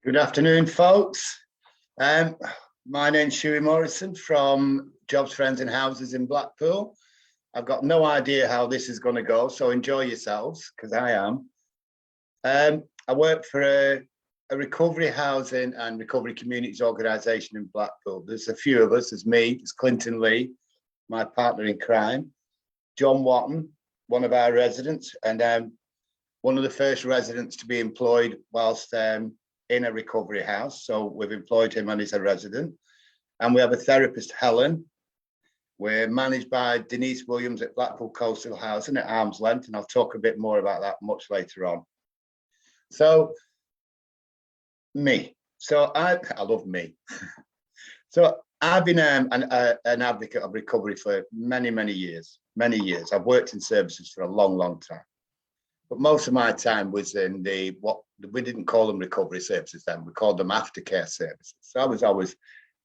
Good afternoon, folks. Um, my name's Shughie Morrison from Jobs, Friends and Houses in Blackpool. I've got no idea how this is going to go, so enjoy yourselves, because I am. I work for a recovery housing and recovery communities organisation in Blackpool. There's a few of us. There's me, there's Clinton Lee, my partner in crime, John Watton, one of our residents, and one of the first residents to be employed whilst in a recovery house. So we've employed him and he's a resident. And we have a therapist, Helen. We're managed by Denise Williams at Blackpool Coastal Housing at arm's length, and I'll talk a bit more about that much later on. So me. So I love me. So I've been an advocate of recovery for many years. I've worked in services for a long time. But most of my time was in what we didn't call them recovery services then, we called them aftercare services. So I was always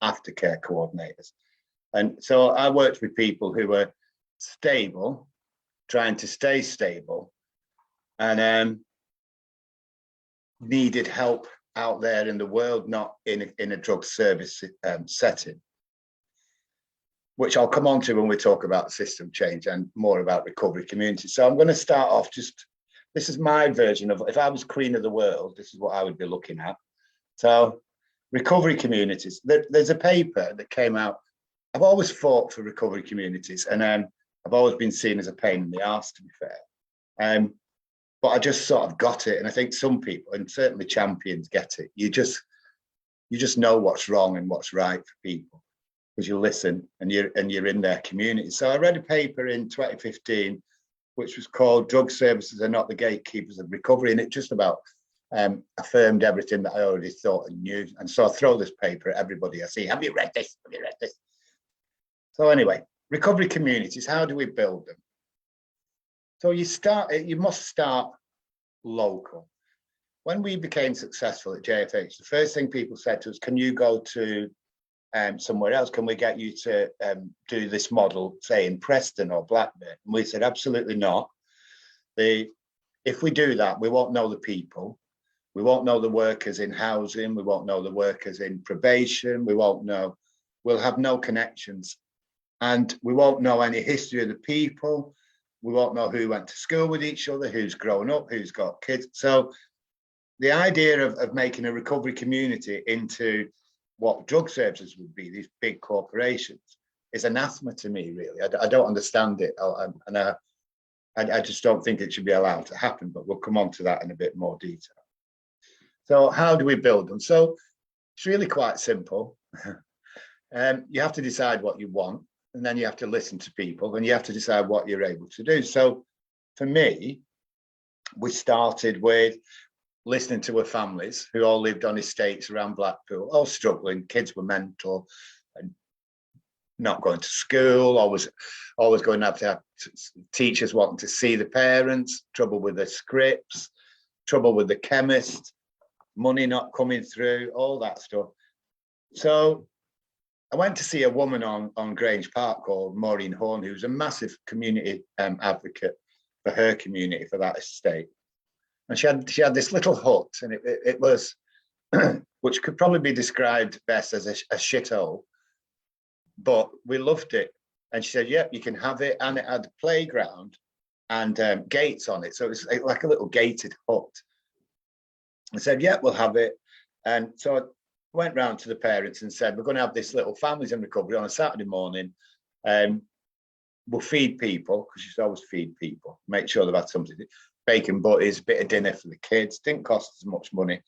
aftercare coordinators. And so I worked with people who were stable, trying to stay stable, and needed help out there in the world, not in a drug service setting, which I'll come on to when we talk about system change and more about recovery communities. So I'm going to start off this is my version of, if I was queen of the world, this is what I would be looking at. So recovery communities, there's a paper that came out. I've always fought for recovery communities, and I've always been seen as a pain in the arse, to be fair. But I just sort of got it. And I think some people, and certainly champions, get it. You just know what's wrong and what's right for people, because you listen and you're in their community. So I read a paper in 2015, which was called Drug Services Are Not the Gatekeepers of Recovery. And it just about affirmed everything that I already thought and knew. And so I throw this paper at everybody I see. Have you read this? Have you read this? So anyway, recovery communities, how do we build them? So you must start local. When we became successful at JFH, the first thing people said to us, can you go to somewhere else? Can we get you to do this model, say in Preston or Blackburn? And we said, absolutely not. If we do that, we won't know the people. We won't know the workers in housing. We won't know the workers in probation. We'll have no connections. And we won't know any history of the people. We won't know who went to school with each other, who's grown up, who's got kids. So the idea of making a recovery community into what drug services would be, these big corporations, is anathema to me, really. I don't understand it. And I just don't think it should be allowed to happen, but we'll come on to that in a bit more detail. So how do we build them? So it's really quite simple. You have to decide what you want, and then you have to listen to people, and you have to decide what you're able to do. So for me, we started with listening to our families who all lived on estates around Blackpool, all struggling. Kids were mental and not going to school, always going to have teachers wanting to see the parents, trouble with the scripts, trouble with the chemist, money not coming through, all that stuff. So I went to see a woman on Grange Park called Maureen Horn, who's a massive community advocate for her community, for that estate. And she had this little hut, and it was, which could probably be described best as a shithole, but we loved it. And she said, "Yep, you can have it." And it had a playground and gates on it, so it was like a little gated hut. I said, "Yep, we'll have it." And so I went round to the parents and said, "We're going to have this little families in recovery on a Saturday morning. We'll feed people," because you should always feed people, make sure they've had something. Bacon butties, bit of dinner for the kids, didn't cost as much money,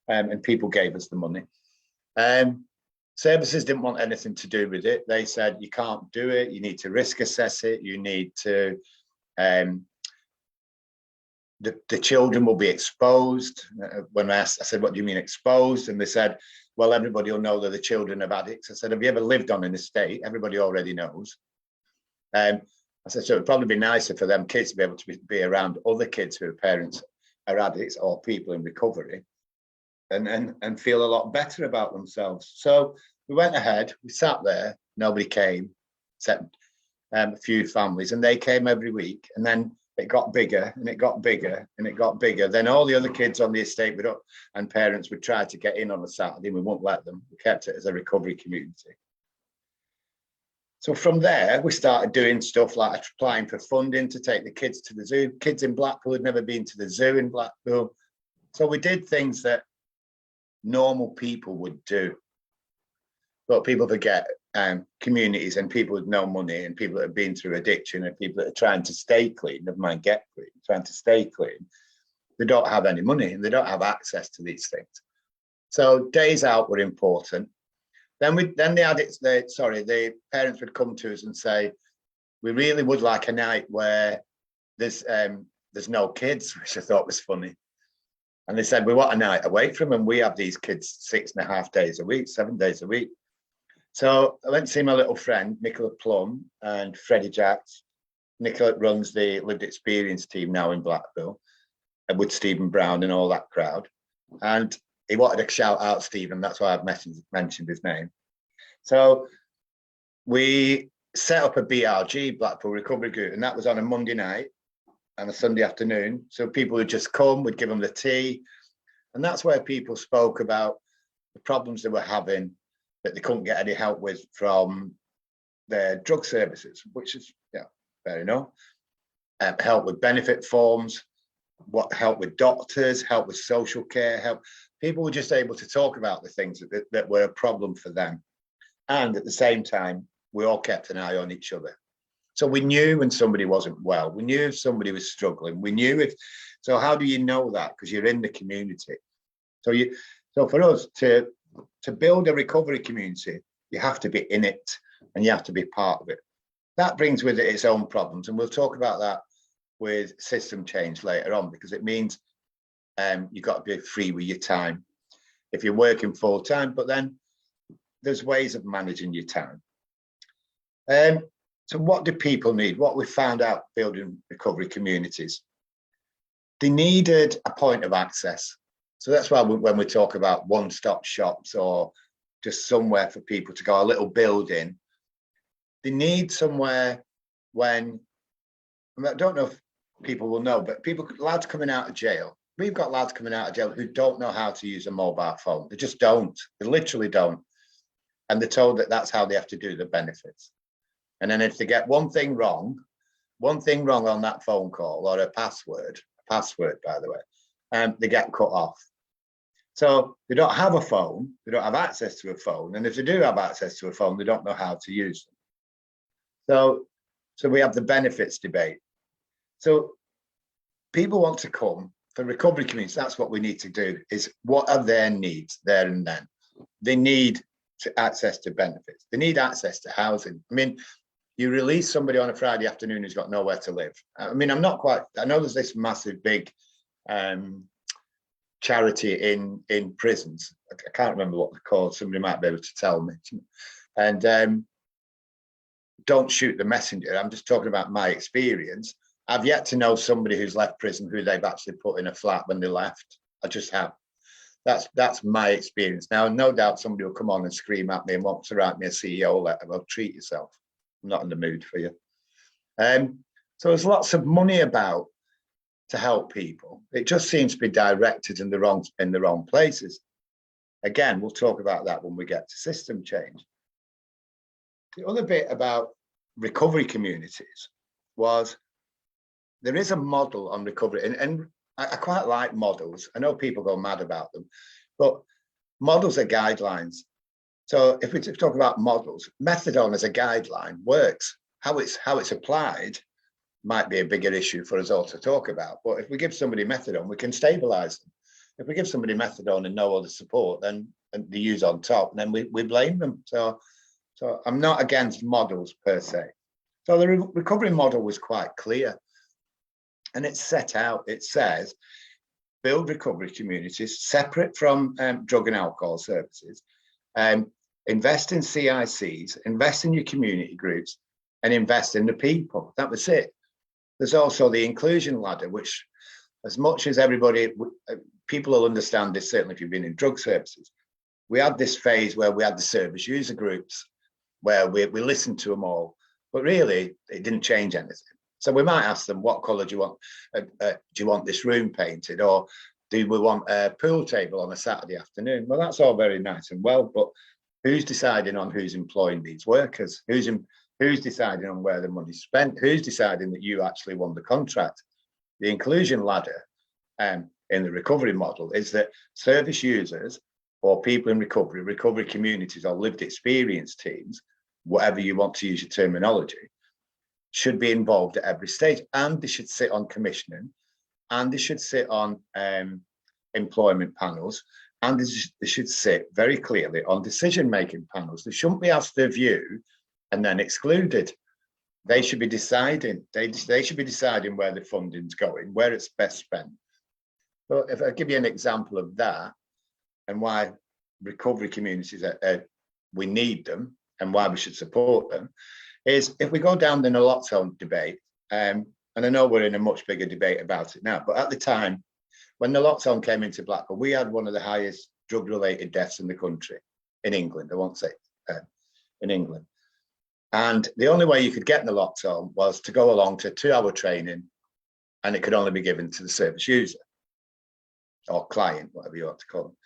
and people gave us the money. Services didn't want anything to do with it. They said, you can't do it, you need to risk assess it, you need to, the children will be exposed. When I said, what do you mean exposed? And they said, well, everybody will know they're the children of addicts. I said, have you ever lived on an estate? Everybody already knows. I said, so it'd probably be nicer for them kids to be able to be around other kids whose parents are addicts or people in recovery, and feel a lot better about themselves. So we went ahead, we sat there, nobody came, except a few families, and they came every week. And then it got bigger and it got bigger and it got bigger. Then all the other kids on the estate would and parents would try to get in on a Saturday. We won't let them. We kept it as a recovery community. So from there, we started doing stuff like applying for funding to take the kids to the zoo. Kids in Blackpool had never been to the zoo in Blackpool. So we did things that normal people would do. But people forget communities and people with no money and people that have been through addiction and people that are trying to stay clean, never mind get clean, trying to stay clean. They don't have any money and they don't have access to these things. So days out were important. Then the parents would come to us and say, we really would like a night where there's no kids, which I thought was funny. And they said, we want a night away from them. We have these kids 6.5 days a week, 7 days a week. So I went to see my little friend, Nicola Plum and Freddie Jacks. Nicola runs the lived experience team now in Blackpool and with Stephen Brown and all that crowd. And he wanted to shout out Stephen. That's why I've mentioned his name. So we set up a BRG, Blackpool Recovery Group, and that was on a Monday night and a Sunday afternoon. So people would just come, we'd give them the tea. And that's where people spoke about the problems they were having that they couldn't get any help with from their drug services, which is, yeah, fair enough. Help with benefit forms, help with doctors, help with social care, help. People were just able to talk about the things that were a problem for them. And at the same time, we all kept an eye on each other. So we knew when somebody wasn't well, we knew if somebody was struggling, we knew if, so how do you know that? Because you're in the community. So for us to build a recovery community, you have to be in it and you have to be part of it. That brings with it its own problems. And we'll talk about that with system change later on, because it means you've got to be free with your time if you're working full time, but then there's ways of managing your time. So what do people need? What we found out building recovery communities, they needed a point of access. So that's why when we talk about one-stop shops or just somewhere for people to go, a little building, they need somewhere when, I don't know if people will know, but lads coming out of jail, we've got lads coming out of jail who don't know how to use a mobile phone. They just don't. They literally don't. And they're told that that's how they have to do the benefits. And then if they get one thing wrong on that phone call or a password, by the way, they get cut off. So they don't have a phone, they don't have access to a phone. And if they do have access to a phone, they don't know how to use them. So we have the benefits debate. So people want to come for recovery communities. That's what we need to do, is what are their needs there and then? They need access to benefits. They need access to housing. I mean, you release somebody on a Friday afternoon who's got nowhere to live. I mean, I know there's this massive big charity in prisons. I can't remember what they're called. Somebody might be able to tell me. And don't shoot the messenger. I'm just talking about my experience. I've yet to know somebody who's left prison who they've actually put in a flat when they left. I just have. That's my experience. Now, no doubt somebody will come on and scream at me and want to write me a CEO letter. Well, treat yourself. I'm not in the mood for you. So there's lots of money about to help people. It just seems to be directed in the wrong places. Again, we'll talk about that when we get to system change. The other bit about recovery communities was there is a model on recovery, and I quite like models. I know people go mad about them, but models are guidelines. So if we talk about models, methadone as a guideline works. How it's applied might be a bigger issue for us all to talk about. But if we give somebody methadone, we can stabilize them. If we give somebody methadone and no other support, then they use on top, then we blame them. So I'm not against models per se. So the recovery model was quite clear. And it's set out, it says, build recovery communities separate from drug and alcohol services, invest in CICs, invest in your community groups, and invest in the people. That was it. There's also the inclusion ladder, which, as much as people will understand this, certainly if you've been in drug services, we had this phase where we had the service user groups, where we listened to them all, but really it didn't change anything. So we might ask them, what colour do you want? Do you want this room painted, or do we want a pool table on a Saturday afternoon? Well, that's all very nice and well, but who's deciding on who's employing these workers? Who's deciding on where the money's spent? Who's deciding that you actually won the contract? The inclusion ladder in the recovery model is that service users or people in recovery communities or lived experience teams, whatever you want to use your terminology, should be involved at every stage, and they should sit on commissioning, and they should sit on employment panels, and they should sit very clearly on decision-making panels. They shouldn't be asked their view and then excluded. They should be deciding. They should be deciding where the funding's going, where it's best spent. But if I give you an example of that and why recovery communities we need them and why we should support them, is if we go down the naloxone debate, and I know we're in a much bigger debate about it now, but at the time when naloxone came into Blackpool, we had one of the highest drug-related deaths in the country, in England. I won't say in England. And the only way you could get naloxone was to go along to 2-hour training, and it could only be given to the service user or client, whatever you want to call them.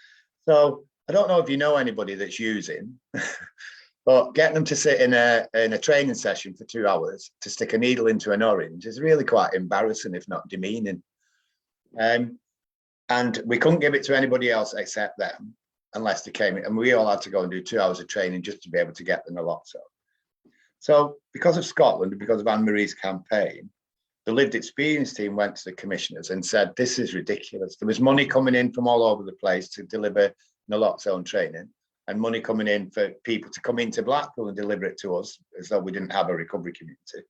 So I don't know if you know anybody that's using, but getting them to sit in a training session for 2 hours to stick a needle into an orange is really quite embarrassing, if not demeaning. And we couldn't give it to anybody else except them unless they came in, and we all had to go and do 2 hours of training just to be able to get the naloxone. So because of Scotland and because of Anne-Marie's campaign, the lived experience team went to the commissioners and said, this is ridiculous. There was money coming in from all over the place to deliver naloxone training, and money coming in for people to come into Blackpool and deliver it to us as though we didn't have a recovery community.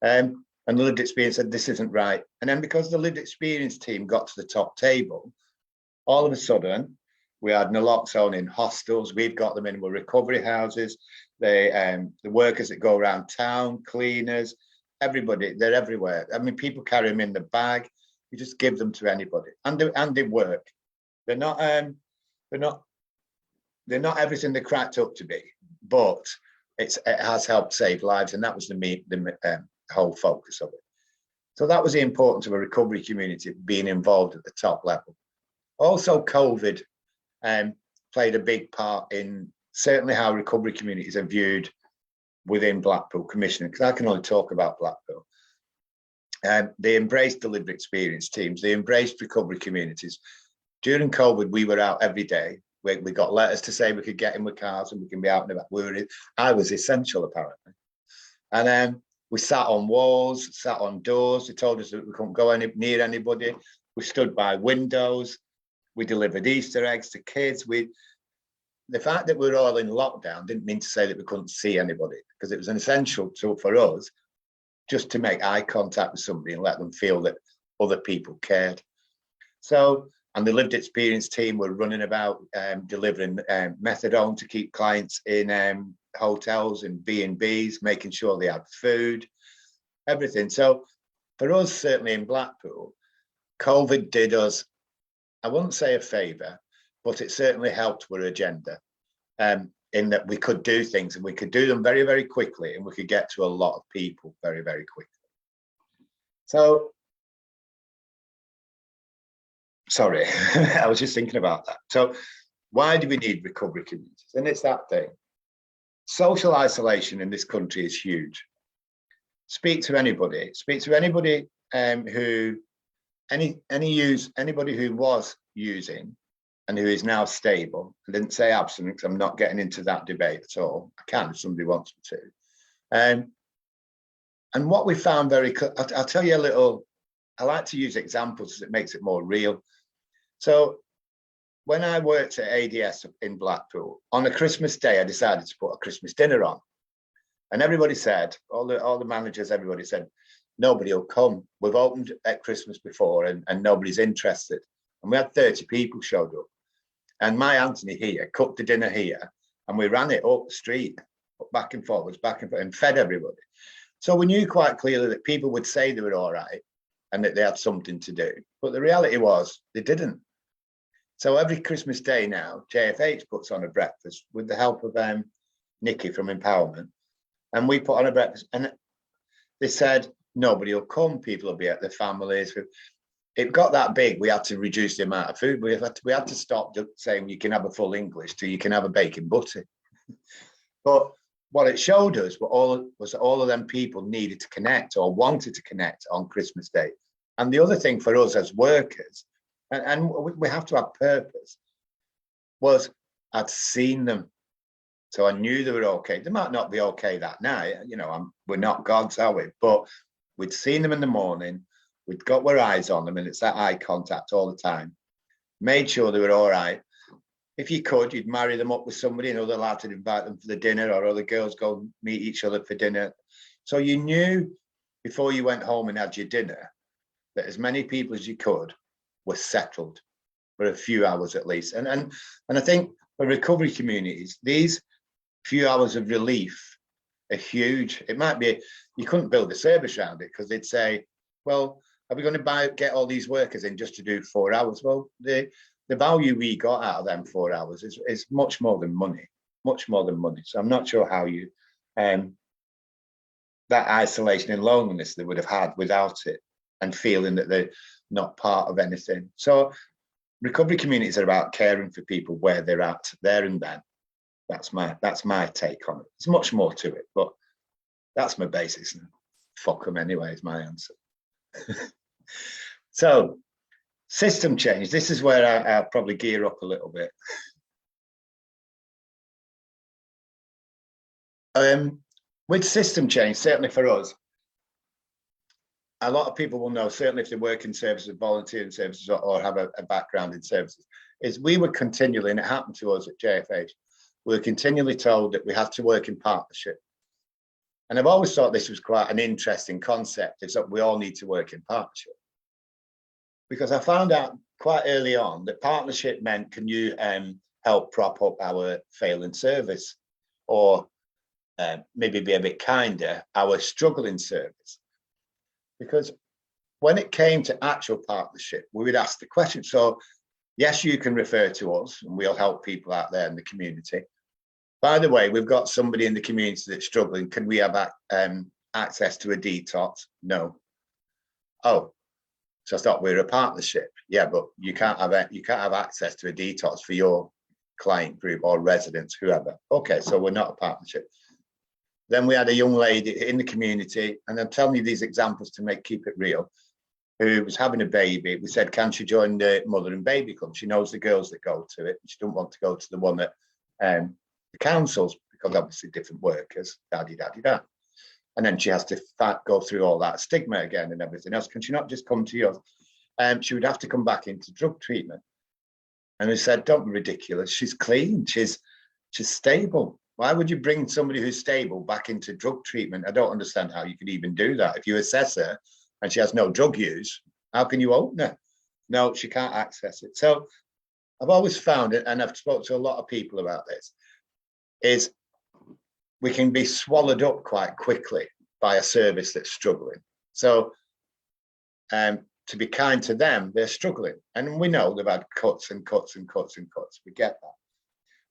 And the lived experience said, this isn't right. And then because the lived experience team got to the top table, all of a sudden, we had naloxone in hostels. We've got them in recovery houses. The workers that go around town, cleaners, everybody, they're everywhere. I mean, people carry them in the bag. You just give them to anybody, and they work. They're not everything they're cracked up to be, but it has helped save lives, and that was the whole focus of it. So that was the importance of a recovery community being involved at the top level. Also, COVID played a big part in certainly how recovery communities are viewed within Blackpool commissioning, because I can only talk about Blackpool. They embraced the lived experience teams. They embraced recovery communities. During COVID, we were out every day. We got letters to say we could get in with cars and we can be out and about. I was essential, apparently. And we sat on walls, sat on doors. They told us that we couldn't go near anybody. We stood by windows. We delivered Easter eggs to kids. The fact that we were all in lockdown didn't mean to say that we couldn't see anybody, because it was an essential tool for us just to make eye contact with somebody and let them feel that other people cared. So, and the lived experience team were running about delivering methadone to keep clients in hotels and B&Bs, making sure they had food, everything. So for us, certainly in Blackpool, COVID did us, I wouldn't say a favour, but it certainly helped our agenda in that we could do things, and we could do them very, very quickly, and we could get to a lot of people very, very quickly. So, sorry, I was just thinking about that. So why do we need recovery communities? And it's that thing. Social isolation in this country is huge. Speak to anybody anybody who was using and who is now stable. I didn't say abstinent because I'm not getting into that debate at all. I can if somebody wants me to. And what we found I'll tell you a little, I like to use examples because it makes it more real. So when I worked at ADS in Blackpool, on a Christmas day, I decided to put a Christmas dinner on. And everybody said, all the managers, everybody said, nobody will come. We've opened at Christmas before and nobody's interested. And we had 30 people showed up. And my Anthony here cooked the dinner here, and we ran it up the street, back and forwards, and fed everybody. So we knew quite clearly that people would say they were all right and that they had something to do. But the reality was they didn't. So every Christmas day now, JFH puts on a breakfast with the help of Nikki from Empowerment. And we put on a breakfast. And they said, nobody will come. People will be at their families. It got that big. We had to reduce the amount of food. We had to stop saying you can have a full English to you can have a bacon butty. But what it showed us was all of them people needed to connect or wanted to connect on Christmas Day. And the other thing for us as workers, and we have to have purpose, was I'd seen them. So I knew they were okay. They might not be okay that night. We're not gods, are we? But we'd seen them in the morning. We'd got our eyes on them, and it's that eye contact all the time. Made sure they were all right. If you could, you'd marry them up with somebody, and other lads would invite them for the dinner, or other girls go and meet each other for dinner. So you knew before you went home and had your dinner that as many people as you could were settled for a few hours at least. And I think for recovery communities, these few hours of relief are huge. It might be you couldn't build a service around it because they'd say, well, are we going to get all these workers in just to do 4 hours? Well, the value we got out of them 4 hours is much more than money, much more than money. So I'm not sure how you, that isolation and loneliness they would have had without it, and feeling that they're not part of anything. So recovery communities are about caring for people where they're at there and then. That's my take on it. There's much more to it, but that's my basics. Fuck them anyway is my answer. So system change. This is where I'll probably gear up a little bit. With system change, certainly for us, a lot of people will know, certainly if they work in services, volunteering services, or have a background in services, is we were continually, and it happened to us at JFH, we were continually told that we have to work in partnership. And I've always thought this was quite an interesting concept, is that we all need to work in partnership. Because I found out quite early on that partnership meant, can you help prop up our failing service, or maybe be a bit kinder, our struggling service? Because when it came to actual partnership, we would ask the question. So yes, you can refer to us and we'll help people out there in the community. By the way, we've got somebody in the community that's struggling. Can we have access to a detox? No. Oh, so I thought we were a partnership. Yeah, but you can't have access to a detox for your client group or residents, whoever. Okay, so we're not a partnership. Then we had a young lady in the community, and I'm telling you these examples to keep it real, who was having a baby. We said, can she join the mother and baby club? She knows the girls that go to it. She don't want to go to the one that the councils, because obviously different workers, da-di-da-di-da. And then she has to go through all that stigma again and everything else. Can she not just come to yours? She would have to come back into drug treatment. And we said, don't be ridiculous. She's clean. She's stable. Why would you bring somebody who's stable back into drug treatment? I don't understand how you could even do that. If you assess her and she has no drug use, how can you open her? No, she can't access it. So I've always found it, and I've spoken to a lot of people about this, is we can be swallowed up quite quickly by a service that's struggling. So to be kind to them, they're struggling. And we know they've had cuts and cuts and cuts and cuts. We get that.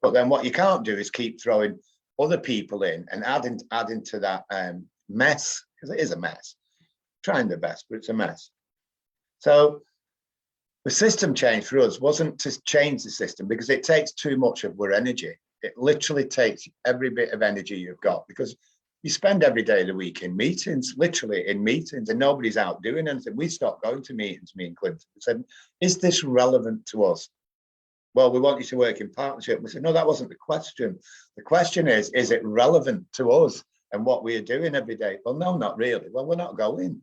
But then what you can't do is keep throwing other people in and adding to that mess, because it is a mess. Trying their best, but it's a mess. So the system change for us wasn't to change the system, because it takes too much of our energy. It literally takes every bit of energy you've got, because you spend every day of the week in meetings, literally in meetings, and nobody's out doing anything. We stopped going to meetings, me and Clinton. We said, is this relevant to us? Well, we want you to work in partnership. We said, no, that wasn't the question. The question is it relevant to us and what we are doing every day? Well, no, not really. Well, we're not going.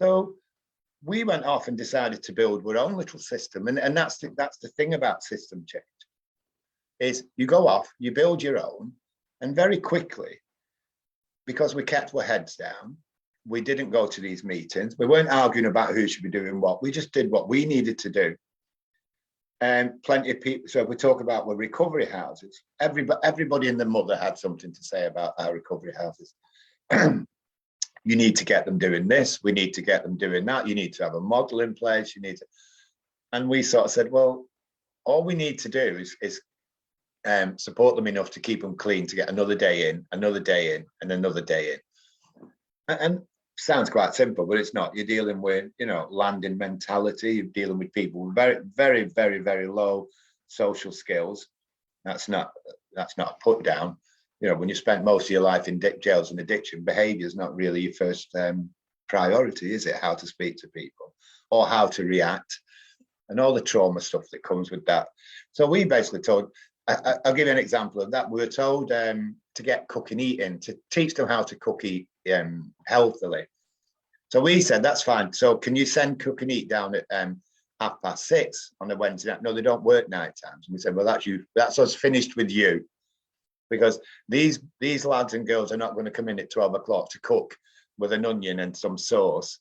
So we went off and decided to build our own little system. And that's the thing about system change, is you go off, you build your own, and very quickly, because we kept our heads down, we didn't go to these meetings. We weren't arguing about who should be doing what. We just did what we needed to do. And plenty of people, so if we talk about our recovery houses, everybody and their mother had something to say about our recovery houses. You need to get them doing this, we need to get them doing that, you need to have a model in place, you need to, and we sort of said, well, all we need to do is support them enough to keep them clean, to get another day in, and another day in. And Sounds quite simple, but it's not. You're dealing with, you know, landing mentality. You're dealing with people with very, very, very, very low social skills. That's not a put down. You know, when you spent most of your life in jails and addiction, behaviour is not really your first priority, is it? How to speak to people or how to react, and all the trauma stuff that comes with that. So we basically told. I'll give you an example of that. We were told to get cook and eat in, to teach them how to cook eat healthily. So we said, that's fine. So can you send cook and eat down at 6:30 on a Wednesday night? No, they don't work night times. And we said, well, that's you. That's us finished with you, because these lads and girls are not going to come in at 12 o'clock to cook with an onion and some sauce.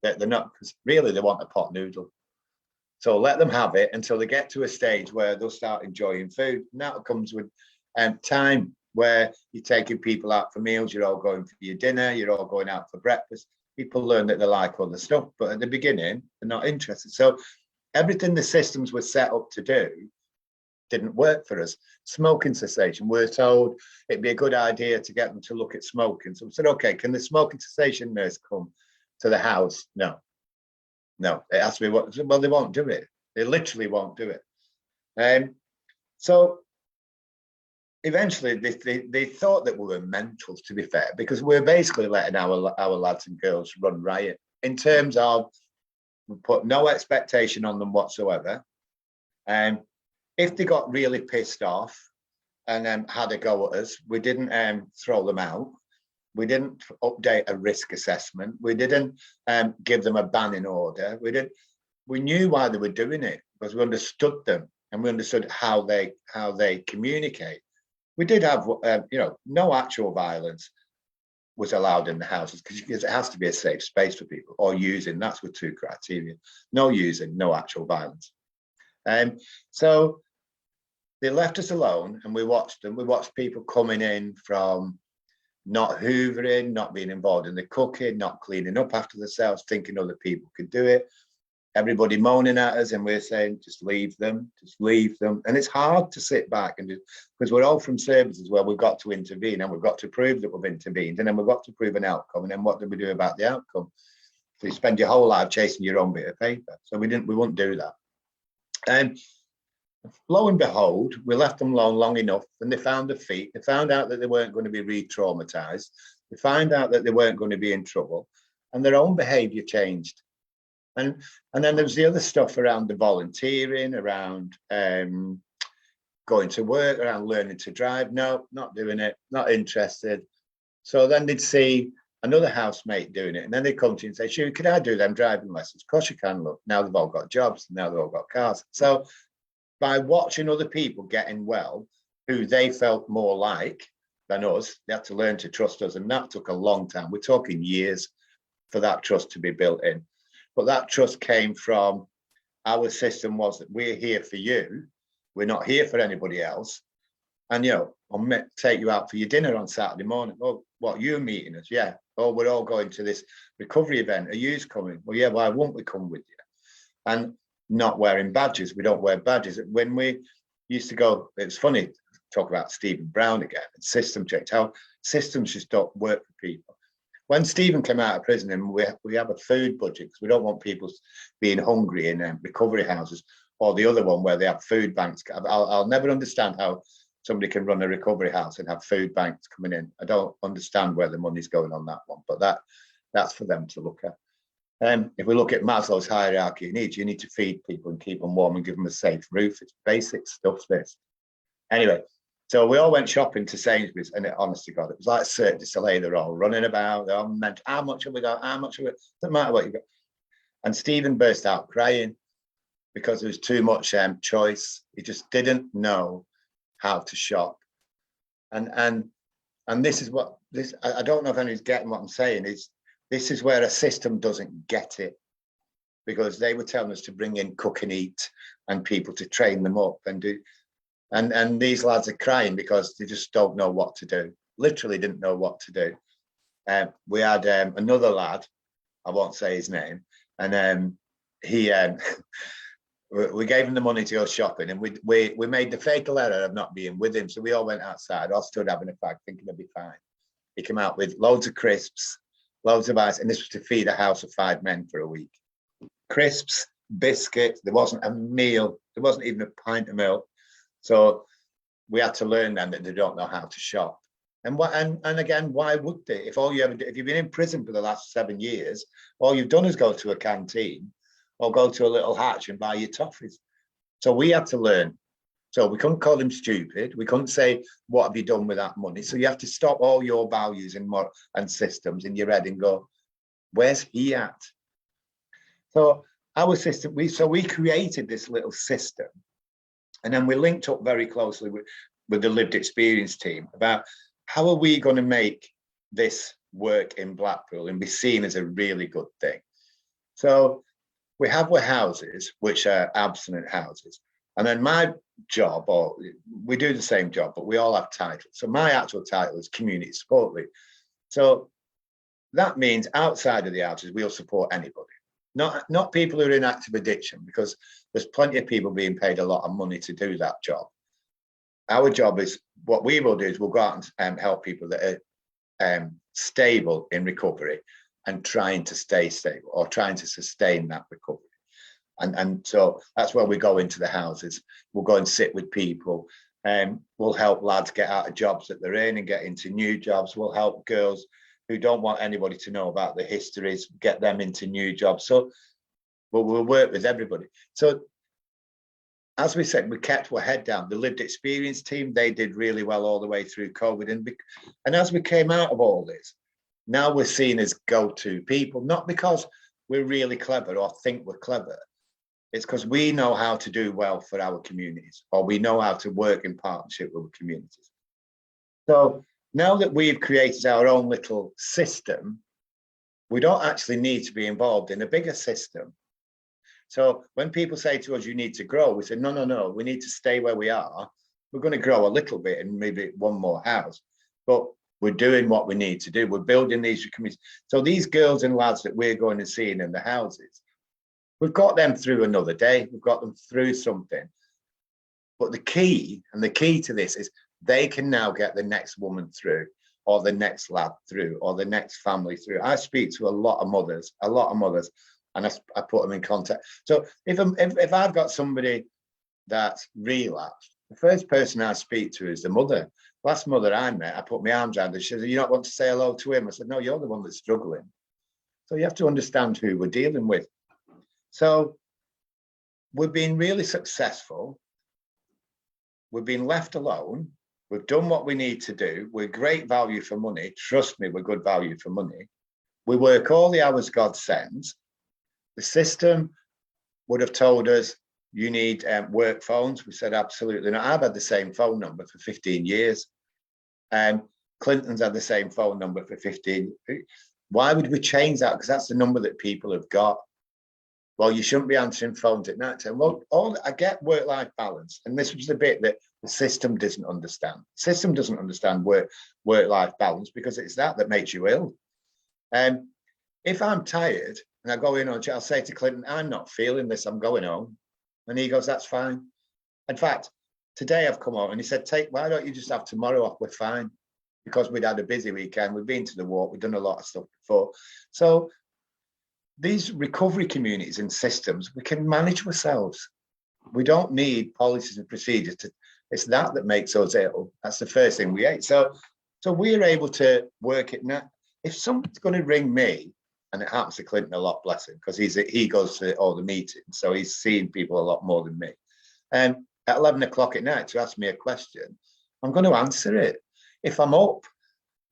They're not, because really they want a pot noodle. So let them have it until they get to a stage where they'll start enjoying food. And that comes with time where you're taking people out for meals, you're all going for your dinner, you're all going out for breakfast. People learn that they like other stuff, but at the beginning, they're not interested. So everything the systems were set up to do didn't work for us. Smoking cessation, we're told it'd be a good idea to get them to look at smoking. So we said, okay, can the smoking cessation nurse come to the house? No, it has to be what, well, they won't do it. They literally won't do it. So eventually they thought that we were mentals, to be fair, because we're basically letting our lads and girls run riot in terms of we put no expectation on them whatsoever. If they got really pissed off and had a go at us, we didn't throw them out. We didn't update a risk assessment. We didn't give them a banning order. We knew why they were doing it, because we understood them and we understood how they communicate. We did have, no actual violence was allowed in the houses, because it has to be a safe space for people, or using. That's with 2 criteria: no using, no actual violence. So they left us alone, and we watched them. We watched people coming in from not hoovering, not being involved in the cooking, not cleaning up after themselves, thinking other people could do it. Everybody moaning at us, and we're saying, just leave them. And it's hard to sit back and because we're all from services where we've got to intervene, and we've got to prove that we've intervened, and then we've got to prove an outcome, and then what do we do about the outcome? So you spend your whole life chasing your own bit of paper. So we wouldn't do that. And lo and behold, we left them alone long enough, and they found their feet. They found out that they weren't going to be re-traumatized. They found out that they weren't going to be in trouble, and their own behavior changed. And then there was the other stuff around the volunteering, around going to work, around learning to drive. No, not doing it, not interested. So then they'd see another housemate doing it, and then they'd come to you and say, Shughie, could I do them driving lessons? Of course you can, look. Now they've all got jobs, now they've all got cars. So by watching other people getting well, who they felt more like than us, they had to learn to trust us. And that took a long time. We're talking years for that trust to be built in. But that trust came from our system was that we're here for you. We're not here for anybody else. And, I'll take you out for your dinner on Saturday morning. Oh, what, you're meeting us? Yeah. Oh, we're all going to this recovery event. Are you coming? Well, yeah, why won't we come with you? And not wearing badges. We don't wear badges. When we used to go, it's funny, talk about Stephen Brown again, and system change, how systems just don't work for people. When Stephen came out of prison, and we have a food budget, because we don't want people being hungry in recovery houses, or the other one where they have food banks. I'll never understand how somebody can run a recovery house and have food banks coming in. I don't understand where the money's going on that one, but that's for them to look at. If we look at Maslow's hierarchy of needs, you need to feed people and keep them warm and give them a safe roof. It's basic stuff, this. Anyway, so we all went shopping to Sainsbury's, and honest to God, it was like Cirque du Soleil. They're all running about. They're all meant, how much have we got? How much have we got? Doesn't matter what you got. And Stephen burst out crying because there was too much choice. He just didn't know how to shop. And this is what this. I don't know if anyone's getting what I'm saying. This is where a system doesn't get it, because they were telling us to bring in cook and eat and people to train them up and do. And these lads are crying because they just don't know what to do. Literally didn't know what to do. We had another lad, I won't say his name, and he we gave him the money to go shopping, and we made the fatal error of not being with him. So we all went outside, all stood having a fag, thinking it'd be fine. He came out with loads of crisps, loads of ice, and this was to feed a house of 5 men for a week. Crisps, biscuits, there wasn't a meal, there wasn't even a pint of milk. So we had to learn then that they don't know how to shop. And again, why would they? If all you ever do, if you've been in prison for the last 7 years, all you've done is go to a canteen or go to a little hatch and buy your toffees. So we had to learn. So we couldn't call them stupid. We couldn't say, what have you done with that money? So you have to stop all your values and systems in your head and go, where's he at? So our system, we created this little system, and then we linked up very closely with the lived experience team about how are we going to make this work in Blackpool and be seen as a really good thing. So we have houses, which are abstinent houses. And then my job, or we do the same job, but we all have titles. So my actual title is community support lead. So that means outside of the houses, we'll support anybody. Not people who are in active addiction, because there's plenty of people being paid a lot of money to do that job. Our job is, what we will do is we'll go out and help people that are stable in recovery and trying to stay stable or trying to sustain that recovery. And so that's where we go into the houses. We'll go and sit with people, and we'll help lads get out of jobs that they're in and get into new jobs. We'll help girls who don't want anybody to know about the histories, get them into new jobs. So we'll work with everybody. So as we said, we kept our head down. The lived experience team, they did really well all the way through COVID. And as we came out of all this, now we're seen as go-to people, not because we're really clever or think we're clever. It's because we know how to do well for our communities, or we know how to work in partnership with communities. So now that we've created our own little system, we don't actually need to be involved in a bigger system. So when people say to us, you need to grow, we say, no, we need to stay where we are. We're going to grow a little bit and maybe one more house, but we're doing what we need to do. We're building these communities. So these girls and lads that we're going and seeing in the houses, we've got them through another day. We've got them through something. But the key to this is they can now get the next woman through, or the next lad through, or the next family through. I speak to a lot of mothers, and I put them in contact. So if I've got somebody that's relapsed, the first person I speak to is the mother. Last mother I met, I put my arms around her. She said, "You don't want to say hello to him?" I said, "No, you're the one that's struggling." So you have to understand who we're dealing with. So we've been really successful. We've been left alone. We've done what we need to do. We're great value for money. Trust me, we're good value for money. We work all the hours God sends. The system would have told us, you need work phones. We said, absolutely not. I've had the same phone number for 15 years. Clinton's had the same phone number for 15. Why would we change that? Because that's the number that people have got. Well, you shouldn't be answering phones at night time. Well, I get work-life balance. And this was the bit that the system doesn't understand. The system doesn't understand work-life balance, because it's that makes you ill. If I'm tired and I go in on, I'll say to Clinton, I'm not feeling this, I'm going home. And he goes, that's fine. In fact, today I've come out and he said, why don't you just have tomorrow off? We're fine. Because we'd had a busy weekend. We've been to the walk. We've done a lot of stuff before. So these recovery communities and systems, we can manage ourselves. We don't need policies and procedures. It's that makes us ill. That's the first thing we hate. So we're able to work it now. If someone's going to ring me, and it happens to Clinton a lot, bless him, because he goes to all the meetings, so he's seeing people a lot more than me. And at 11 o'clock at night to ask me a question, I'm going to answer it. If I'm up,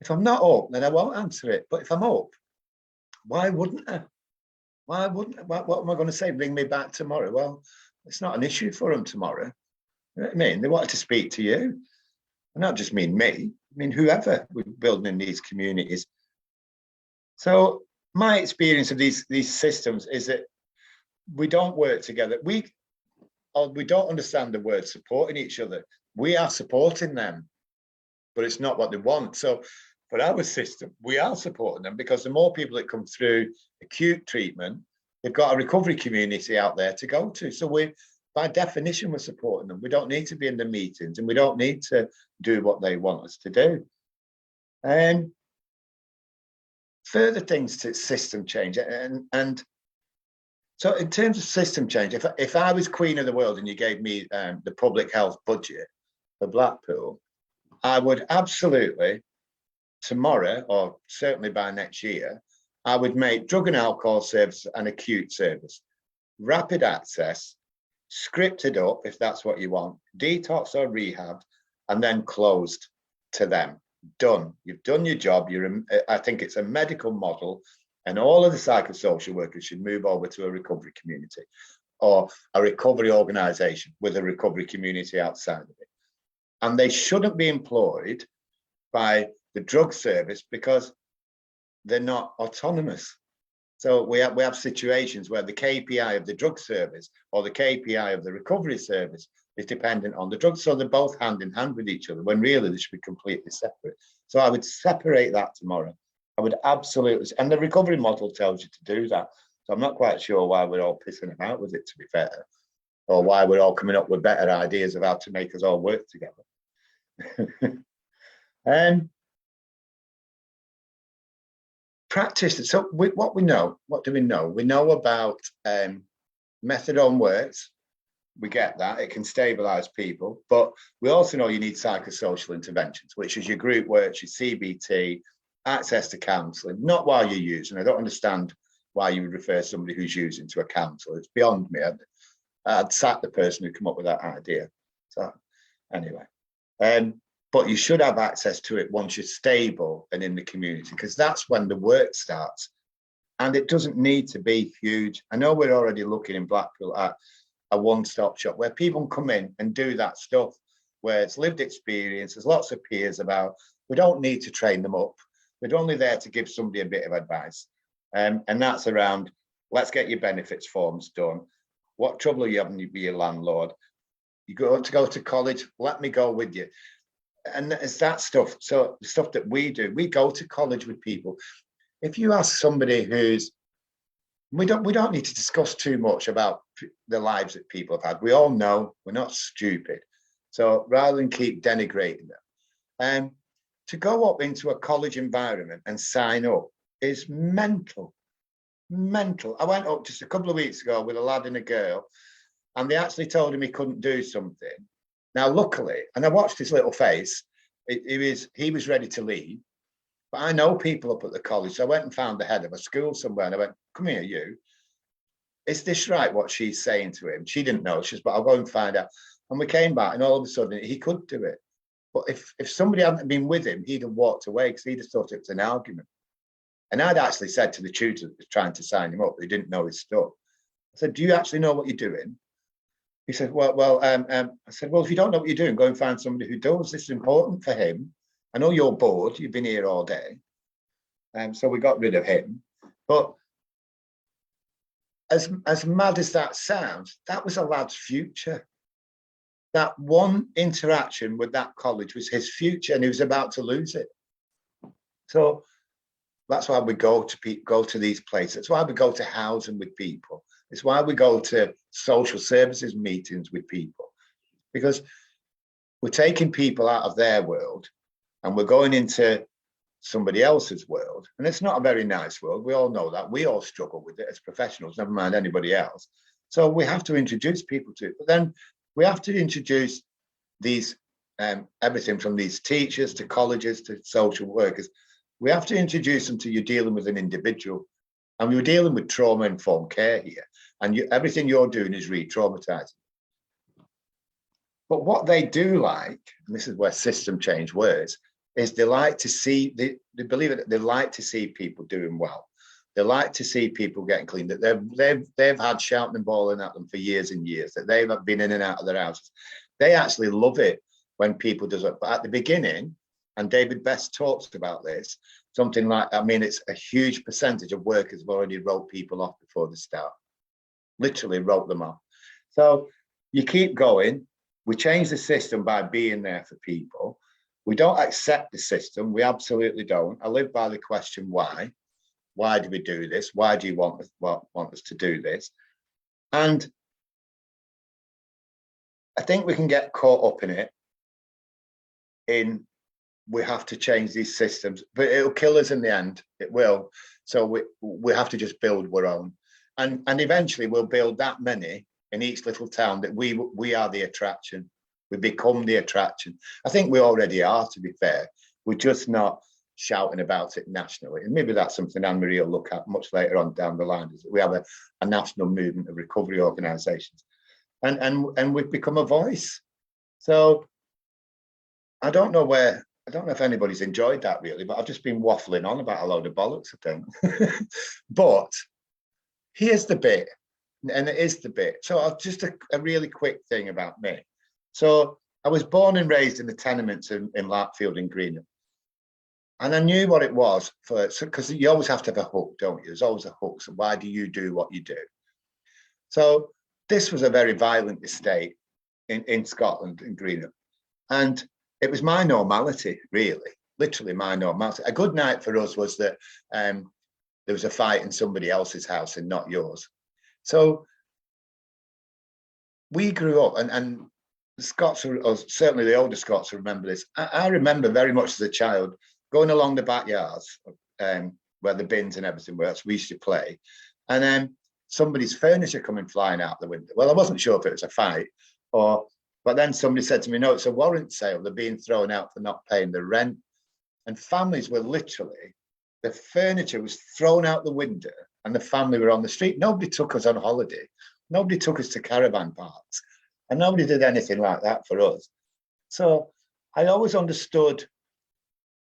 if I'm not up, then I won't answer it. But if I'm up, why wouldn't I? Why wouldn't I? What am I going to say? Bring me back tomorrow? Well, it's not an issue for them tomorrow. You know what I mean? They wanted to speak to you. And not just mean me, I mean whoever we're building in these communities. So my experience of these systems is that we don't work together. We don't understand the word supporting each other. We are supporting them, but it's not what they want. So for our system, we are supporting them, because the more people that come through acute treatment, they've got a recovery community out there to go to. So by definition, we're supporting them. We don't need to be in the meetings, and we don't need to do what they want us to do. further things to system change. And so in terms of system change, if I was Queen of the World and you gave me the public health budget for Blackpool, I would absolutely, tomorrow, or certainly by next year, I would make drug and alcohol service an acute service, rapid access, scripted up if that's what you want, detox or rehab, and then closed to them. Done. You've done your job. I think it's a medical model, and all of the psychosocial workers should move over to a recovery community or a recovery organisation with a recovery community outside of it. And they shouldn't be employed by the drug service because they're not autonomous. So we have situations where the KPI of the drug service or the KPI of the recovery service is dependent on the drug. So they're both hand in hand with each other when really they should be completely separate. So I would separate that tomorrow. I would absolutely, and the recovery model tells you to do that. So I'm not quite sure why we're all pissing about with it, to be fair, or why we're all coming up with better ideas of how to make us all work together. Practice. So what do we know? We know about methadone works. We get that. It can stabilize people. But we also know you need psychosocial interventions, which is your group work, your CBT, access to counselling, not while you're using. I don't understand why you would refer somebody who's using to a counsellor. It's beyond me. I'd sack the person who came up with that idea. So anyway, but you should have access to it once you're stable and in the community, because that's when the work starts. And it doesn't need to be huge. I know we're already looking in Blackpool at a one-stop shop where people can come in and do that stuff, where it's lived experience. There's lots of peers about. We don't need to train them up. We're only there to give somebody a bit of advice. And that's around, let's get your benefits forms done. What trouble are you having with your landlord? You want to go to college? Let me go with you. And it's that stuff. So the stuff that we do, we go to college with people. If you ask somebody who's, we don't need to discuss too much about the lives that people have had. We all know we're not stupid. So rather than keep denigrating them, to go up into a college environment and sign up is mental. I went up just a couple of weeks ago with a lad and a girl, and they actually told him he couldn't do something. Now, luckily, and I watched his little face, he was ready to leave. But I know people up at the college. So I went and found the head of a school somewhere, and I went, come here, you. Is this right, what she's saying to him? She didn't know. She was, but I'll go and find out. And we came back, and all of a sudden, he could do it. But if somebody hadn't been with him, he'd have walked away because he'd have thought it was an argument. And I'd actually said to the tutor that was trying to sign him up, he didn't know his stuff. I said, do you actually know what you're doing? He said, I said, well, if you don't know what you're doing, go and find somebody who does. This is important for him. I know you're bored. You've been here all day. So we got rid of him. But as mad as that sounds, that was a lad's future. That one interaction with that college was his future, and he was about to lose it. So that's why we go to these places. It's why we go to housing with people. It's why we go to social services meetings with people, because we're taking people out of their world and we're going into somebody else's world. And it's not a very nice world. We all know that. We all struggle with it as professionals, never mind anybody else. So we have to introduce people to it. But then we have to introduce these, everything from these teachers to colleges to social workers. We have to introduce them to you dealing with an individual. And we're dealing with trauma-informed care here. And everything you're doing is re-traumatizing. But what they do like, and this is where system change works, is they like to see, they believe it, they like to see people doing well. They like to see people getting clean, that they've had shouting and bawling at them for years and years, that they've been in and out of their houses. They actually love it when people do it. But at the beginning, and David Best talks about this, something like, I mean, it's a huge percentage of workers have already wrote people off before they start. Literally wrote them off. So you keep going. We change the system by being there for people. We don't accept the system. We absolutely don't. I live by the question, why? Why do we do this? Why do you want us to do this? And I think we can get caught up in it, in we have to change these systems, but it'll kill us in the end. It will. So we have to just build our own, and eventually we'll build that many in each little town that we are the attraction. We become the attraction. I think we already are, to be fair. We're just not shouting about it nationally. And maybe that's something Anne-Marie will look at much later on down the line, is that we have a national movement of recovery organisations. And we've become a voice. So I don't know if anybody's enjoyed that really, but I've just been waffling on about a load of bollocks, I think. But here's the bit, and it is the bit. So just a really quick thing about me. So I was born and raised in the tenements in Larkfield and Greenham. And I knew what it was because you always have to have a hook, don't you? There's always a hook. So why do you do what you do? So this was a very violent estate in Scotland, in Greenham. And it was my normality, really, literally my normality. A good night for us was that there was a fight in somebody else's house and not yours. So we grew up, and the Scots, or certainly the older Scots, remember this. I remember very much as a child going along the backyards where the bins and everything were. We used to play, and then somebody's furniture coming flying out the window. Well, I wasn't sure if it was a fight but then somebody said to me, no, it's a warrant sale. They're being thrown out for not paying the rent. And families were literally, the furniture was thrown out the window and the family were on the street. Nobody took us on holiday. Nobody took us to caravan parks. And nobody did anything like that for us. So I always understood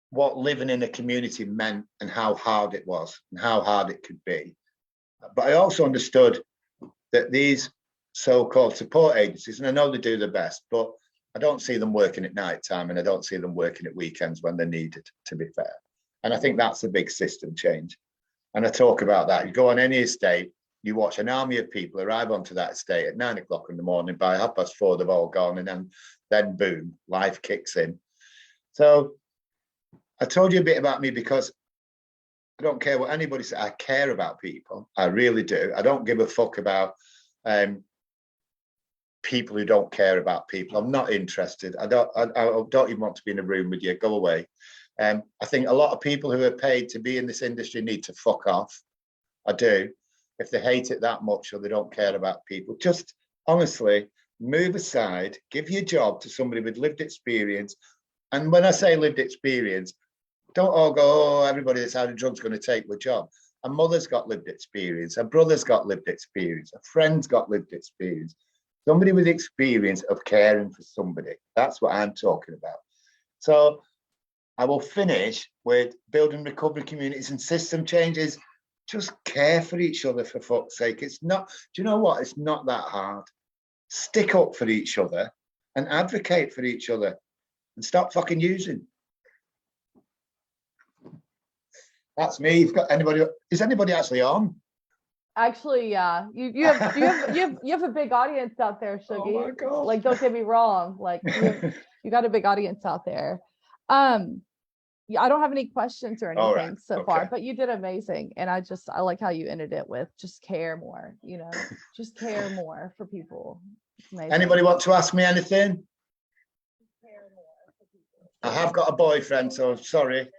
what living in a community meant and how hard it was and how hard it could be. But I also understood that these so-called support agencies, and I know they do their best, but I don't see them working at night time and I don't see them working at weekends when they're needed, to be fair. And I think that's a big system change. And I talk about that. You go on any estate, you watch an army of people arrive onto that estate at 9 o'clock in the morning. By 4:30, they've all gone, and then boom, life kicks in. So I told you a bit about me because I don't care what anybody says. I care about people. I really do. I don't give a fuck about people who don't care about people. I'm not interested. I don't even want to be in a room with you. Go away. I think a lot of people who are paid to be in this industry need to fuck off. I do. If they hate it that much or they don't care about people, just honestly move aside, give your job to somebody with lived experience. And when I say lived experience, don't all go, oh, everybody that's out of drugs is going to take the job. A mother's got lived experience. A brother's got lived experience. A friend's got lived experience. Somebody with experience of caring for somebody. That's what I'm talking about. So I will finish with building recovery communities and system changes. Just care for each other, for fuck's sake. It's not, do you know what? It's not that hard. Stick up for each other and advocate for each other and stop fucking using. That's me. You've got anybody? Is anybody actually on? Actually, yeah. You have a big audience out there, Shughie. Oh my God. Like, don't get me wrong. Like, you got a big audience out there. Yeah, I don't have any questions or anything so far, but you did amazing. And I like how you ended it with just care more, just care more for people. Anybody want to ask me anything? Care more for people. I have got a boyfriend, so sorry.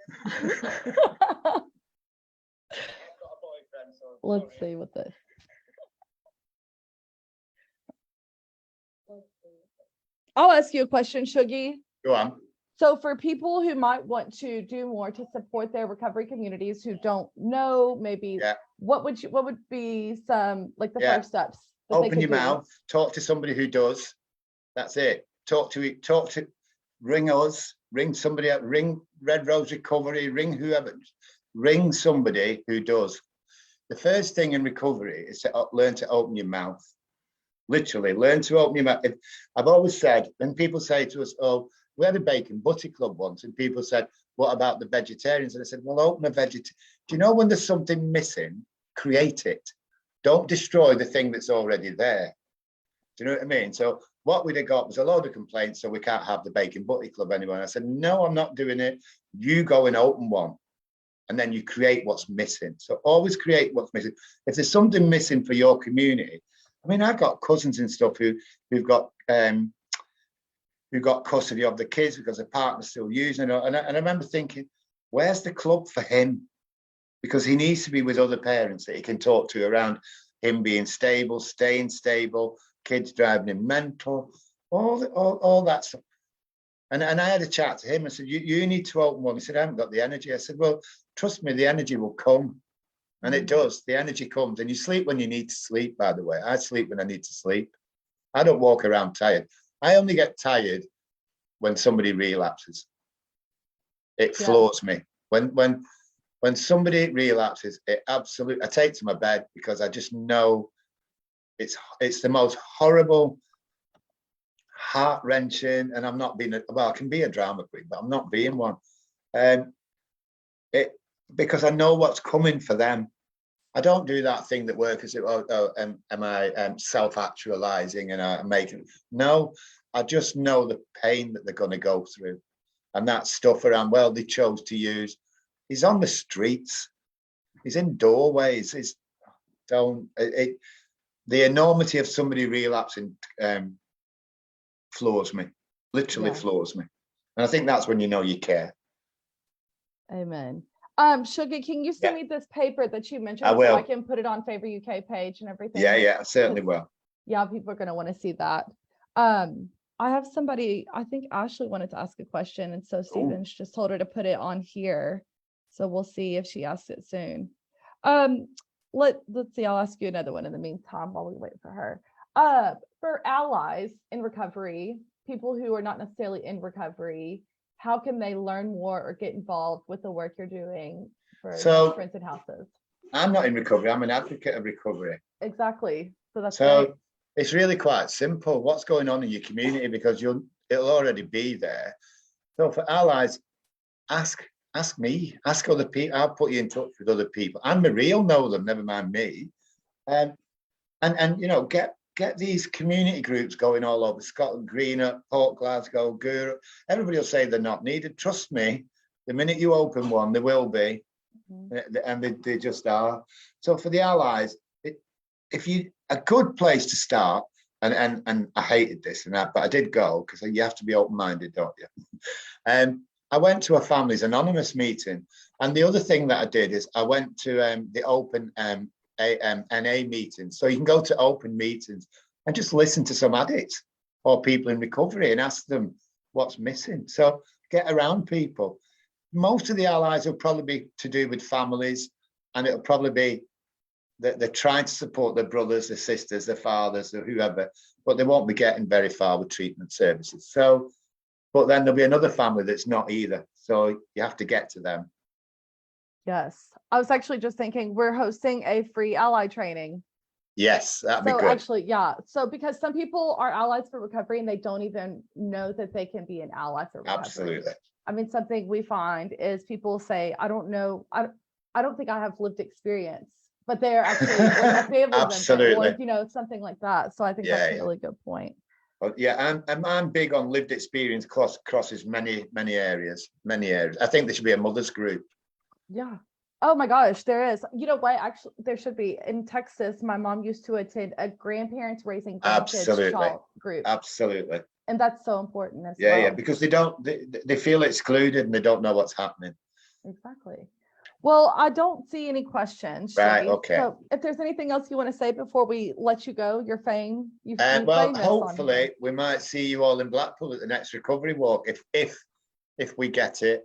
Let's see what this. I'll ask you a question, Shughie. Go on. So for people who might want to do more to support their recovery communities who don't know, maybe what would be some like the first steps? Open your mouth, talk to somebody who does. That's it. Talk to, ring us, ring somebody up, ring Red Rose Recovery, ring whoever, ring somebody who does. The first thing in recovery is to learn to open your mouth. Literally, learn to open your mouth. I've always said, when people say to us, oh, we had a bacon butty club once, and people said, what about the vegetarians? And I said, well, open a vegetarian. Do you know when there's something missing, create it. Don't destroy the thing that's already there. Do you know what I mean? So what we'd have got was a load of complaints, so we can't have the bacon butty club anymore. And I said, no, I'm not doing it. You go and open one. And then you create what's missing. So always create what's missing. If there's something missing for your community, I mean, I've got cousins and stuff who've got who got custody of the kids because the partner's still using it. And I remember thinking, where's the club for him? Because he needs to be with other parents that he can talk to around him being stable, staying stable, kids driving him mental, all that stuff. And I had a chat to him. I said, you need to open one. He said, I haven't got the energy. I said, well, trust me, the energy will come. And it does. The energy comes. And you sleep when you need to sleep, by the way. I sleep when I need to sleep. I don't walk around tired. I only get tired when somebody relapses. It floors me. When somebody relapses, it absolutely, I take to my bed because I just know it's the most horrible, heart-wrenching, and I'm not being, well, I can be a drama queen, but I'm not being one. Because I know what's coming for them. I don't do that thing that workers do, am I self-actualizing and I'm making, no, I just know the pain that they're going to go through. And that stuff around, well, they chose to use, he's on the streets, he's in doorways, the enormity of somebody relapsing floors me, literally floors me. And I think that's when you know you care. Amen. Shughie, can you send me this paper that you mentioned so I can put it on Favor UK page and everything? Yeah, I certainly will. Yeah, people are going to want to see that. I have somebody, I think Ashley wanted to ask a question, and so Stevens just told her to put it on here. So we'll see if she asks it soon. Let's see, I'll ask you another one in the meantime while we wait for her. For allies in recovery, people who are not necessarily in recovery, how can they learn more or get involved with the work you're doing for Friends in Houses? I'm not in recovery. I'm an advocate of recovery. Exactly. So that's great. It's really quite simple. What's going on in your community, because it'll already be there. So for allies, ask me, ask other people. I'll put you in touch with other people. And Marie will know them, never mind me. And you know, get these community groups going all over Scotland, Greenock, Port Glasgow, Guru. Everybody will say they're not needed. Trust me, the minute you open one, there will be. And they just are. So for the allies, a good place to start, and I hated this and that, but I did go because you have to be open-minded, don't you? I went to a Families Anonymous meeting, and the other thing that I did is I went to the open NA meetings. So you can go to open meetings and just listen to some addicts or people in recovery and ask them what's missing. So get around people. Most of the allies will probably be to do with families, and it'll probably be that they're trying to support their brothers, their sisters, their fathers, or whoever, but they won't be getting very far with treatment services. So, but then there'll be another family that's not either. So you have to get to them. Yes. I was actually just thinking we're hosting a free ally training. Yes, that'd be good. Actually, yeah. So because some people are allies for recovery and they don't even know that they can be an ally for recovery. Absolutely. I mean, something we find is people say, I don't know, I don't think I have lived experience, but they're actually like a family Absolutely. member, or, you know, something like that. So I think that's a really good point. Well, yeah, I'm big on lived experience crosses many areas. I think there should be a mothers group. Yeah. Oh my gosh, there is. You know what? Actually, there should be. In Texas, my mom used to attend a grandparents raising grandkids group. Absolutely. And that's so important as well. Yeah, because they feel excluded and they don't know what's happening. Exactly. Well, I don't see any questions. Right, okay. So if there's anything else you want to say before we let you go, you're fame. Well, hopefully we might see you all in Blackpool at the next recovery walk if we get it.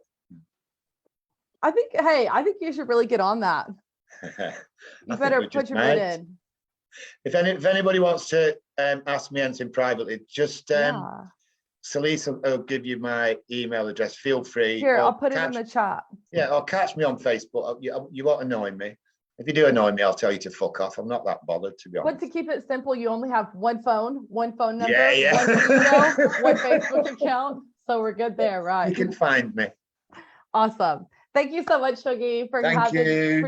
I think you should really get on that. You better put your bid in. If anybody wants to ask me anything privately, just Celise will give you my email address. Feel free. Here, I'll put it in the chat. Yeah, or catch me on Facebook. You won't annoy me. If you do annoy me, I'll tell you to fuck off. I'm not that bothered, to be honest. But to keep it simple, you only have one phone number, one email, one Facebook account. So we're good there, right? You can find me. Awesome. Thank you so much, Shughie, for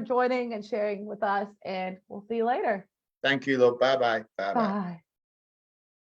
joining and sharing with us. And we'll see you later. Thank you, love. Bye-bye. Bye.